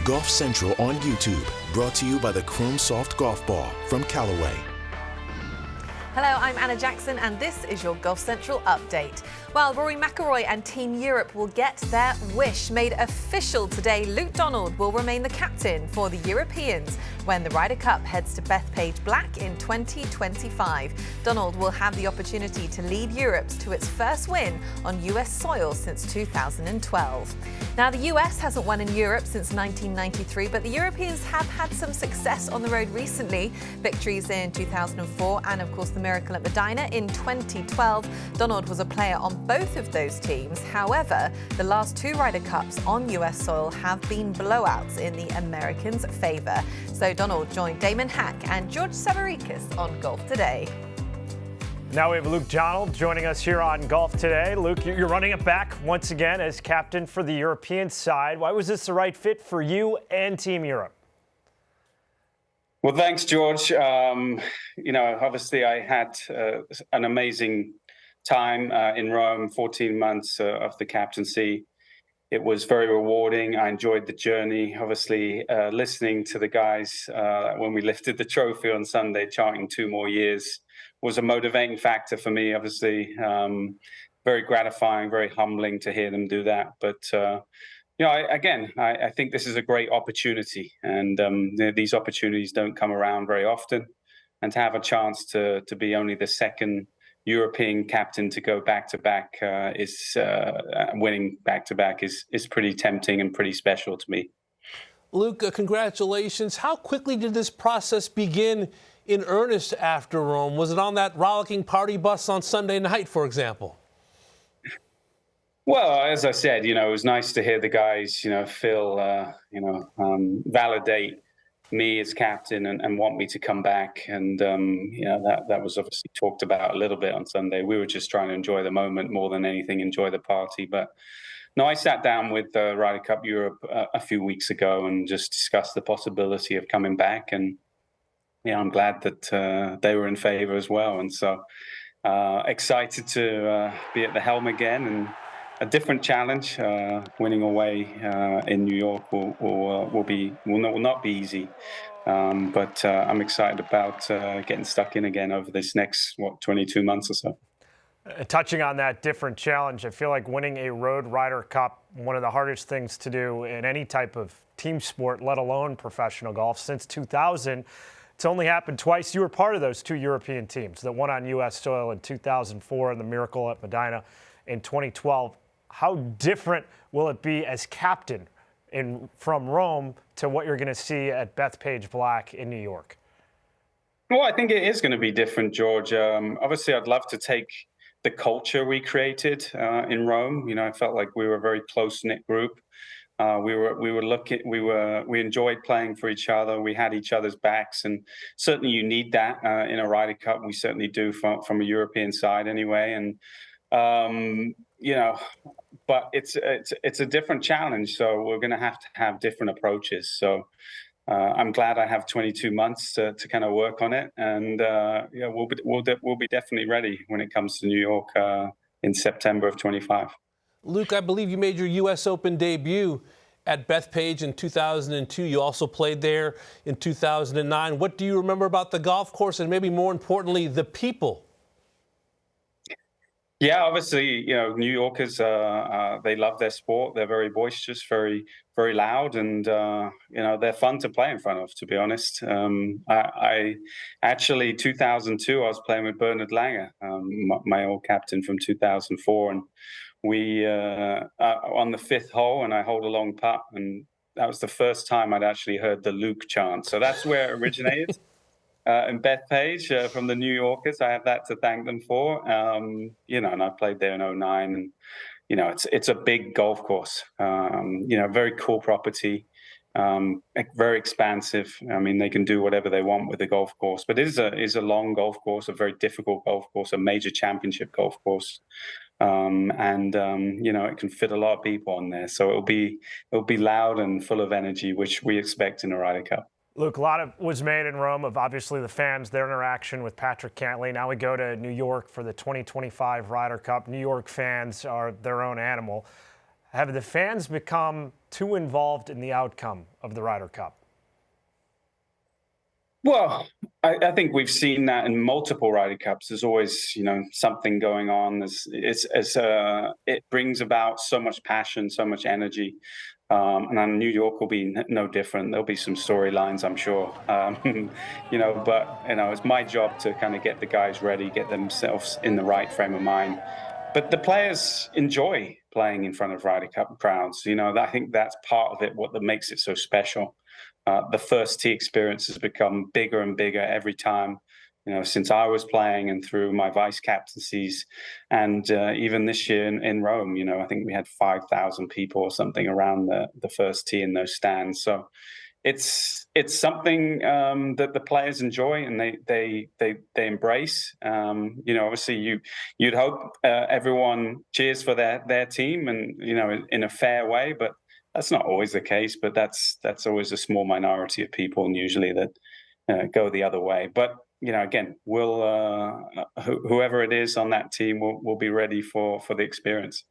Golf Central on YouTube, brought to you by the Chrome Soft Golf Ball from Callaway. Hello, I'm Anna Jackson, and this is your Golf Central update. Well, Rory McIlroy and Team Europe will get their wish made official today. Luke Donald will remain the captain for the Europeans when the Ryder Cup heads to Bethpage Black in 2025. Donald will have the opportunity to lead Europe to its first win on US soil since 2012. Now, the US hasn't won in Europe since 1993, but the Europeans have had some success on the road recently. Victories in 2004 and, of course, the miracle at Medina in 2012. Donald was a player on both of those teams. However, the last two Ryder Cups on US soil have been blowouts in the Americans' favour. So Donald joined Damon Hack and George Savaricas on Golf Today. Now we have Luke Donald joining us here on Golf Today. Luke, you're running it back once again as captain for the European side. Why was this the right fit for you and Team Europe? Well, thanks, George. Obviously I had an amazing time in Rome, 14 months of the captaincy. It was very rewarding. I enjoyed the journey. Obviously, listening to the guys when we lifted the trophy on Sunday, chanting 2 more years, was a motivating factor for me. Obviously, very gratifying, very humbling to hear them do that. But I think this is a great opportunity, and these opportunities don't come around very often. And to have a chance to be only the second European captain to go back-to-back is winning back-to-back is pretty tempting and pretty special to me. Luke, congratulations. How quickly did this process begin in earnest after Rome? Was it on that rollicking party bus on Sunday night, for example? Well, as I said, it was nice to hear the guys, feel, validate me as captain and want me to come back. And, that was obviously talked about a little bit on Sunday. We were just trying to enjoy the moment more than anything, enjoy the party. But no, I sat down with Ryder Cup Europe a few weeks ago and just discussed the possibility of coming back. And, I'm glad that they were in favor as well. And so excited to be at the helm again, and a different challenge. Winning away in New York will not be easy, but I'm excited about getting stuck in again over this next 22 months or so. Touching on that different challenge, I feel like winning a road Ryder Cup, one of the hardest things to do in any type of team sport, let alone professional golf, since 2000. It's only happened twice. You were part of those 2 European teams, the one on U.S. soil in 2004 and the miracle at Medina in 2012. How different will it be as captain from Rome to what you're going to see at Bethpage Black in New York? Well, I think it is going to be different, George. Obviously, I'd love to take the culture we created in Rome. I felt like we were a very close-knit group. We enjoyed playing for each other. We had each other's backs, and certainly you need that in a Ryder Cup. We certainly do from a European side anyway. And but it's a different challenge. So we're going to have different approaches. So I'm glad I have 22 months to kind of work on it, and we'll be definitely ready when it comes to New York in September of 25. Luke, I believe you made your U.S. Open debut at Bethpage in 2002. You also played there in 2009. What do you remember about the golf course, and maybe more importantly, the people? Yeah, obviously, New Yorkers, they love their sport. They're very boisterous, very, very loud, and, they're fun to play in front of, to be honest. I actually, 2002, I was playing with Bernard Langer, my old captain from 2004, and we on the 5th hole, and I hold a long putt, and that was the first time I'd actually heard the Luke chant. So that's where it originated. In Bethpage from the New Yorkers. I have that to thank them for. And I played there in 2009, and it's a big golf course. Very cool property, very expansive. I mean, they can do whatever they want with the golf course, but it is a long golf course, a very difficult golf course, a major championship golf course. It can fit a lot of people on there, so it'll be loud and full of energy, which we expect in a Ryder Cup. Luke, a lot was made in Rome of obviously the fans, their interaction with Patrick Cantlay. Now we go to New York for the 2025 Ryder Cup. New York fans are their own animal. Have the fans become too involved in the outcome of the Ryder Cup? Well, I think we've seen that in multiple Ryder Cups. There's always, something going on. It brings about so much passion, so much energy. And then New York will be no different. There'll be some storylines, I'm sure. It's my job to kind of get the guys ready, get themselves in the right frame of mind. But the players enjoy playing in front of Ryder Cup crowds. I think that's part of it, what makes it so special. The first tee experience has become bigger and bigger every time, since I was playing and through my vice captaincies. And even this year in Rome, I think we had 5,000 people or something around the first tee in those stands. So it's something that the players enjoy and they embrace. Obviously you'd hope everyone cheers for their team and, in a fair way, but that's not always the case, but that's always a small minority of people, and usually that go the other way. But again, we'll whoever it is on that team will be ready for the experience.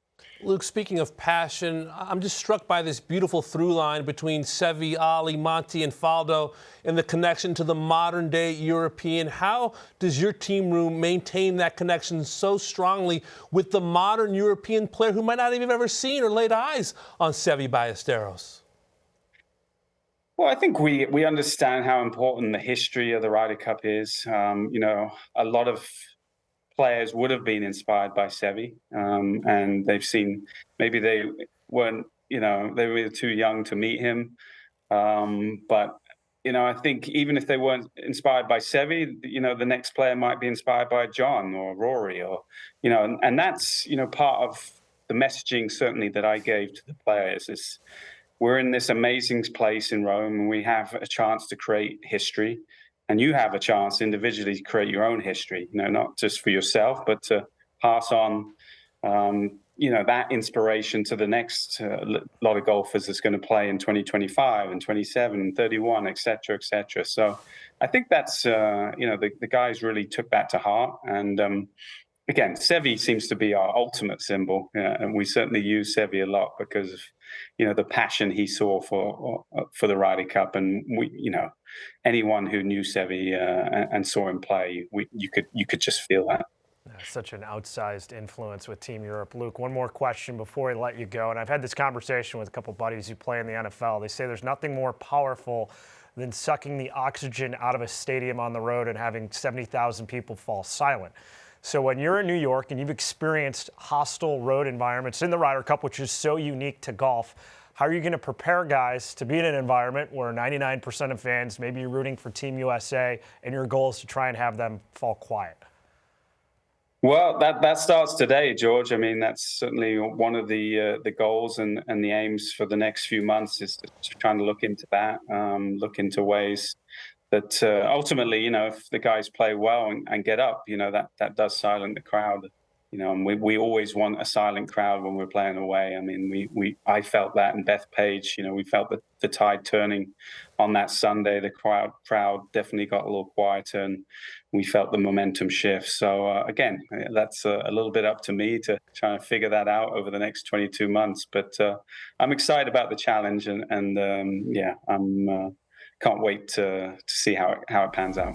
Luke, speaking of passion, I'm just struck by this beautiful through line between Seve, Ali, Monty, and Faldo and the connection to the modern-day European. How does your team room maintain that connection so strongly with the modern European player who might not even have ever seen or laid eyes on Seve Ballesteros? Well, I think we understand how important the history of the Ryder Cup is. A lot of players would have been inspired by Seve, and they've seen, maybe they weren't, they were too young to meet him. But I think even if they weren't inspired by Seve, the next player might be inspired by John or Rory, or, and that's, part of the messaging certainly that I gave to the players is we're in this amazing place in Rome and we have a chance to create history. And you have a chance individually to create your own history, not just for yourself, but to pass on, that inspiration to the next lot of golfers that's going to play in 2025 and 27 and 31, et cetera, et cetera. So I think that's, the guys really took that to heart. And again, Seve seems to be our ultimate symbol. And we certainly use Seve a lot because of, the passion he saw for the Ryder Cup. And anyone who knew Seve and saw him play, you could just feel that. Such an outsized influence with Team Europe. Luke, one more question before I let you go. And I've had this conversation with a couple buddies who play in the NFL. They say there's nothing more powerful than sucking the oxygen out of a stadium on the road and having 70,000 people fall silent. So when you're in New York and you've experienced hostile road environments in the Ryder Cup, which is so unique to golf, how are you going to prepare guys to be in an environment where 99% of fans, maybe you're rooting for Team USA, and your goal is to try and have them fall quiet? Well, that starts today, George. I mean, that's certainly one of the goals and the aims for the next few months is to try and look into that, look into ways that ultimately, if the guys play well and get up, that does silence the crowd. And we always want a silent crowd when we're playing away. I mean, I felt that in Bethpage. We felt the tide turning on that Sunday. The crowd definitely got a little quieter, and we felt the momentum shift. So again, that's a little bit up to me to try and figure that out over the next 22 months. But I'm excited about the challenge, and I'm can't wait to see how it pans out.